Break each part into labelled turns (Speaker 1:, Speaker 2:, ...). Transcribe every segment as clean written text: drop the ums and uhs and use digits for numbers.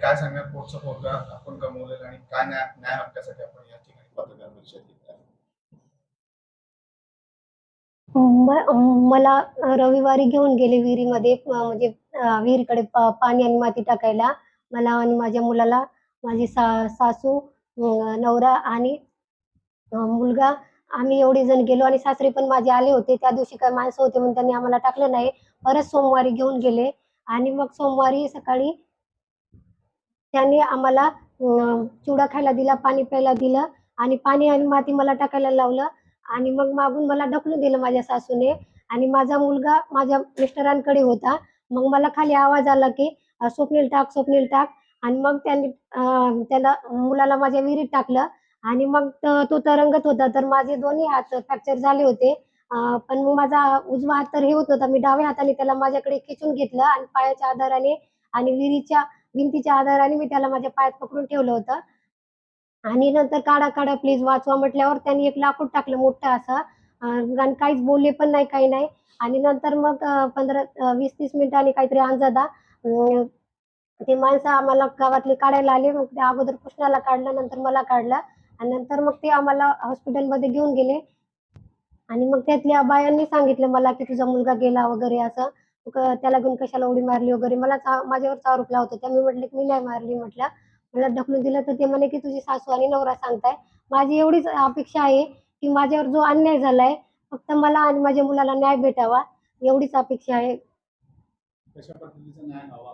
Speaker 1: काय सांगणार पोटचा पोरगा आपण गमावलेला आणि काय न्याय हक्कासाठी आपण या ठिकाणी पत्रकार परिषद घेतली आहे?
Speaker 2: मला रविवारी घेऊन गेले विहिरीमध्ये, म्हणजे विहिरीकडे पाणी आणि माती टाकायला. मला आणि माझ्या मुलाला, माझी सासू, नवरा आणि मुलगा, आम्ही एवढे जण गेलो आणि सासरे पण माझे आले होते. त्या दिवशी काही माणसं होते म्हणून त्यांनी आम्हाला टाकलं नाही. परत सोमवारी घेऊन गेले आणि मग सोमवारी सकाळी त्यांनी आम्हाला चिवडा खायला दिला, पाणी प्यायला दिलं आणि पाणी आणि माती मला टाकायला लावलं आणि मग मागून मला ढकलून दिलं माझ्या सासूने आणि माझा मुलगा माझ्या मिस्टरांकडे होता. मग मला खाली आवाज आला की स्वप्नील टाक, स्वप्नील टाक आणि मग त्यांनी त्याला मुलाला माझ्या विहिरीत टाकलं आणि मग तो तरंगत होता. तर माझे दोन्ही हात फ्रॅक्चर झाले होते. पण मग माझा उजवा हात तर हे होत होता. मी डाव्या हाताने त्याला माझ्याकडे खेचून घेतलं आणि पायाच्या आधाराने आणि विहिरीच्या भिंतीच्या आधाराने मी त्याला माझ्या पायात पकडून ठेवलं होतं आणि नंतर काढा, काढा प्लीज वाचवा म्हटल्यावर त्यांनी एक लाकूड टाकलं मोठं असं, आणि काहीच बोलले पण नाही, काही नाही. आणि नंतर मग 20-30 मिनिटांनी काहीतरी अंदाजा ते माणसं आम्हाला गावातले काढायला आले. मग ते अगोदर कृष्णाला काढलं, नंतर मला काढलं आणि नंतर मग ते आम्हाला हॉस्पिटलमध्ये घेऊन गेले आणि मग त्यातल्या बायांनी सांगितलं मला की तुझा मुलगा गेला वगैरे असं. त्याला घेऊन कशाला उडी मारली वगैरे मला माझ्यावरच आरोप लावत होत्या. मी म्हटले की मी नाही मारली म्हटलं. मला ढकलून दिलं तर ते म्हणे की तुझी सासू आणि नवरा सांगताय. माझी एवढीच अपेक्षा आहे की माझ्यावर जो अन्याय झालाय फक्त मला आणि माझ्या मुलाला न्याय भेटावा, एवढीच अपेक्षा आहे.
Speaker 1: कशा पद्धतीचा न्याय हवा?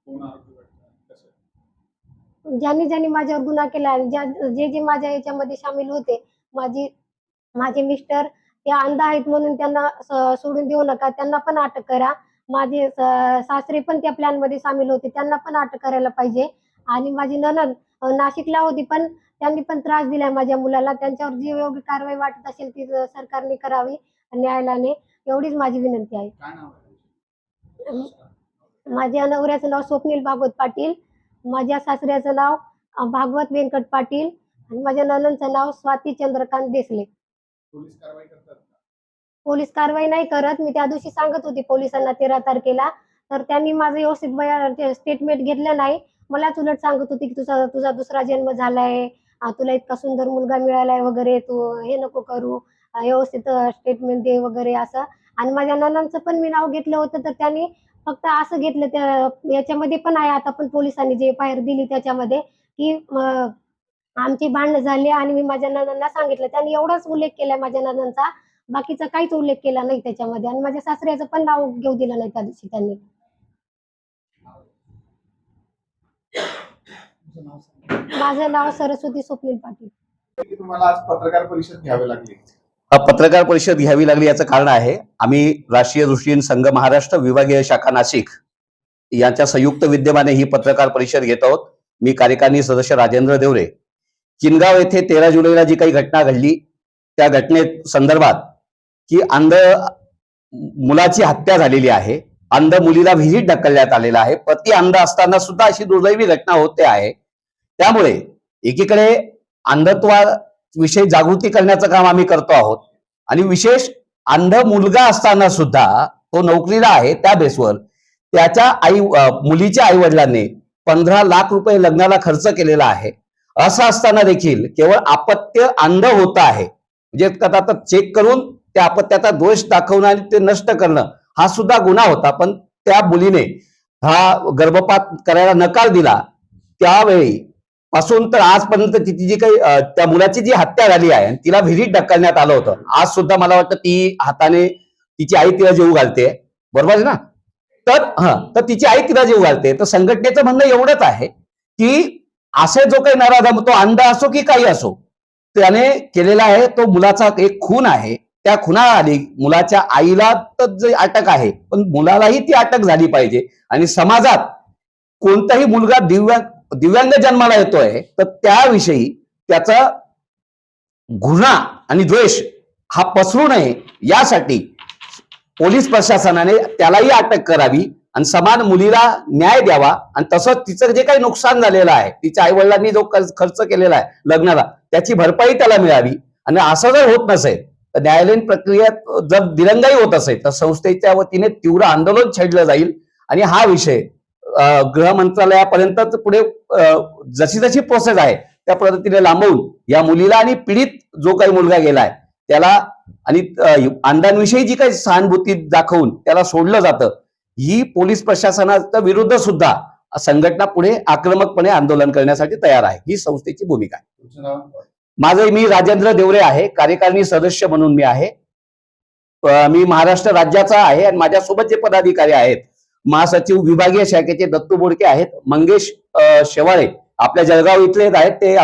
Speaker 1: कोण आरोपी वाटतं? कसं?
Speaker 2: ज्यांनी माझ्यावर गुन्हा केला आणि जे माझ्या याच्यामध्ये सामील होते, माझे मिस्टर ते अंध आहेत म्हणून त्यांना सोडून देऊ नका, त्यांना पण अटक करा. माझे सासरे पण त्या प्लॅनमध्ये सामील होते, त्यांना पण अटक करायला पाहिजे. आणि माझी नणंद नाशिकला होती, पण त्यांनी पण त्रास दिलाय माझ्या मुलाला. त्यांच्यावर जी योग्य कारवाई वाटत असेल ती सरकारने करावी, न्यायालयाने. एवढीच माझी विनंती आहे.
Speaker 1: काय नाव आहे?
Speaker 2: माझ्या नवऱ्याचं नाव स्वप्नील भागवत पाटील, माझ्या सासऱ्याचं नाव भागवत व्यंकट पाटील आणि माझ्या नणंदचं नाव स्वाती चंद्रकांत देसले.
Speaker 1: पोलीस कारवाई करतात का?
Speaker 2: पोलीस कारवाई नाही करत. मी त्या दिवशी सांगत होती पोलिसांना 13 तारखेला, तर त्यांनी माझं व्यवस्थित स्टेटमेंट घेतलं नाही. मलाच उलट सांगत होती की तुझा दुसरा जन्म झालाय, तुला इतका सुंदर मुलगा मिळालाय वगैरे, तू हे नको करू, व्यवस्थित स्टेटमेंट दे वगैरे असं. आणि माझ्या नणंदचं पण मी नाव घेतलं होतं, तर त्यांनी फक्त असं घेतलं. त्या याच्यामध्ये पण आहे, आता पण पोलिसांनी जे बाहेर दिली त्याच्यामध्ये की आमची भांडणं झाली आणि मी माझ्या नणंदला सांगितलं. त्यांनी एवढाच उल्लेख केलाय माझ्या नणंदचा, बाकीचा काहीच उल्लेख केला नाही त्याच्यामध्ये. आणि माझ्या सासऱ्याचं पण नाव घेऊ दिलं नाही त्या दिवशी त्यांनी. माझं नाव सरस्वती स्वप्नील पाटील.
Speaker 1: तुम्हाला आज पत्रकार परिषद घ्यावी लागली?
Speaker 3: पत्रकार परिषद घ्यावी लागली याचं कारण आहे, आम्ही राष्ट्रीय दृष्टीहीन संघ महाराष्ट्र विभागीय शाखा नाशिक यांच्या संयुक्त विद्यमाने ही पत्रकार परिषद घेत आहोत. मी कार्यकारिणी सदस्य राजेंद्र देवरे. किनगाव येथे 13 जुलैला जी काही घटना घडली त्या घटनेत संदर्भात की अंध मुलाची हत्या झालेली आहे, अंध मुलीला विहिरीत ढकलण्यात आलेला आहे, पती अंध असताना सुद्धा अशी दुर्दैवी घटना होते आहे. त्यामुळे एकीकडे अंधत्वाविषयी जागृती करण्याचं काम आम्ही करतो आहोत आणि विशेष अंध मुलगा असताना सुद्धा तो नोकरीला आहे, त्या बेसवर त्याच्या मुलीच्या आई वडिलांनी 15 लाख रुपये लग्नाला खर्च केलेला आहे. असं असताना देखील केवळ अपत्य अंध होत आहे, म्हणजे आता चेक करून त्या अपत्याचा दोष दाखवणं आणि ते नष्ट करणं हा सुद्धा गुन्हा होता. पण त्या मुलीने हा गर्भपात करायला नकार दिला, त्यावेळी पासून तर आजपर्यंत तिची जी काही त्या मुलाची जी हत्या झाली आहे तिला विहिरीत ढकलण्यात आलं होतं. आज सुद्धा मला वाटतं ती हाताने तिची आई तिला जीव घालते, बरोबर आहे ना? तर तिची आई तिला जीव घालते. तर संघटनेचं म्हणणं एवढंच आहे की असे जो काही नराधम, तो अंध असो की काही असो, त्याने केलेला आहे तो मुलाचा एक खून आहे. त्या खुनाआधी मुलाच्या आईला तर जे अटक आहे, पण मुलालाही ती अटक झाली पाहिजे. आणि समाजात कोणताही मुलगा दिव्यांग जन्माला येतोय तर त्याविषयी त्याचा गुन्हा आणि द्वेष हा पसरू नये यासाठी पोलीस प्रशासनाने त्यालाही अटक करावी आणि समान मुलीला न्याय द्यावा. आणि तसंच तिचं जे काही नुकसान झालेलं आहे, तिच्या आई वडिलांनी जो खर्च केलेला आहे लग्नाला, त्याची भरपाई त्याला मिळावी. आणि असं जर होत नसेल तर न्यायालयीन प्रक्रियेत जर दिरंगाई होत असेल तर संस्थेच्या वतीने तीव्र आंदोलन छेडलं जाईल आणि हा विषय गृह मंत्रालयापर्यंत पुढे जशी जशी प्रोसेस आहे त्या पद्धतीने लांबवून या मुलीला आणि पीडित जो काही मुलगा गेलाय त्याला आणि अण्णांविषयी जी काही सहानुभूती दाखवून त्याला सोडलं जातं, ही पोलीस प्रशासनाच्या विरुद्ध सुद्धा संघटना पुढे आक्रमकपणे आंदोलन करण्यासाठी तयार आहे. ही संस्थेची भूमिका आहे.
Speaker 1: तुमचं नाव?
Speaker 3: मी राजेंद्र देवरे आहे, कार्यकारिणी सदस्य म्हणून मी आहे. मी महाराष्ट्र राज्याचा आहे आणि माझ्यासोबत जे पदाधिकारी आहेत, महासचिव विभागीय शाखेचे दत्तू बोडके आहेत, मंगेश शेवाळे आपल्या जळगाव इथले आहेत, ते